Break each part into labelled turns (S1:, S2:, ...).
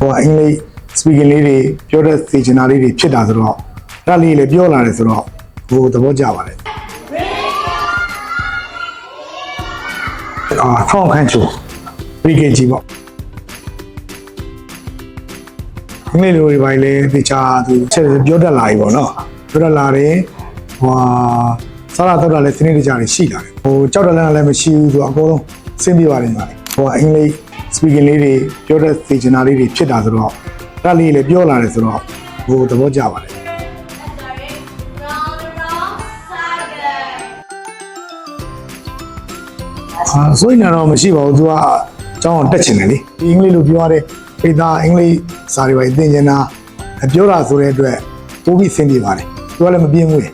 S1: ဟိုအင်္ဂလိပ် speaking လေးတွေပြောတဲ့သေချင်တာလေးတွေဖြစ်တာဆိုတော့အဲ့လေးလည်းပြောလာတယ်ဆိုတော့ဟိုသဘောကျပါတယ်ထောင်းခန့်ချိုBKG ပေါ့အင်္ဂလိပ်လိုတွေပိုင်းလည်းသေချာသူချက်ပြောတတ်လာပြီပေါ့နော်ပြောတတ်လာတယ်ဟိုစားရတော့လည်းစနေတကြတွေရှိလာတယ်ဟိုကြောက်တလန်းလည်းမရှိဘူးဆိုတော့အကုန်လုံးစင်းပြပါတယ်ညီမလေးဟိုအင်္ဂလိပ် speaking လေးတွေပြောတဲ့သေချင်တာလေးတွေဖြစ်တာဆိုတော့အဲ့လေးလည်းပြောလာတယ်ဆိုတော့ဟိုသဘောကျပါတယ်ဆိုရင်တော့မရှိပါဘူးသူကအကြောင်းတက်ချင်တယ်လေဒီအင်္ဂလိပ်လိုပြောရတဲ့ပိသားအင်္ဂလိပ်စာတွေပဲသင်ချင်တာပြောတာဆိုတဲ့အတွက်ပို့ပြီးဆင်းပြေပါတယ်သူကလည်းမပြင်းဘူးလေ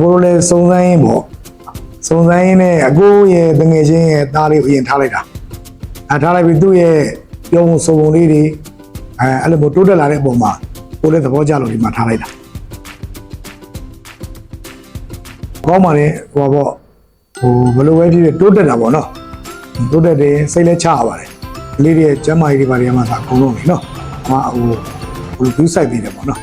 S1: ကိုလိုလည်းစုံစမ်းရင်းပေါ့စုံစမ်းရင်းနဲ့အကိုရဲ့တငယ်ချင်းရဲ့သားလေးကိုအရင်ထားလိုက်တာထားလိုက်ပြီးသူ့ရဲ့ပြောမှုစုံပုံလေးတွေအဲ့လိုမျိုးတိုးတက်လာတဲ့အပေါ်မှာကိုလည်းသဘောကျလို့ဒီမှာထားလိုက်တာကောင်းပါလေဟိုပေါ့ဟိုဘယ်လိုပဲဖြစ်ဖြစ်တိုးတက်တာပေါ့နော်တိုးတက်တယ်စိတ်လည်းချရပါတယ်လေးတွေကျမ်းမာရေးတွေဘာတွေမှသာအကုန်လုံးလေနော်ဟိုဘယ်လို view site ပြီးတယ်ပေါ့နော်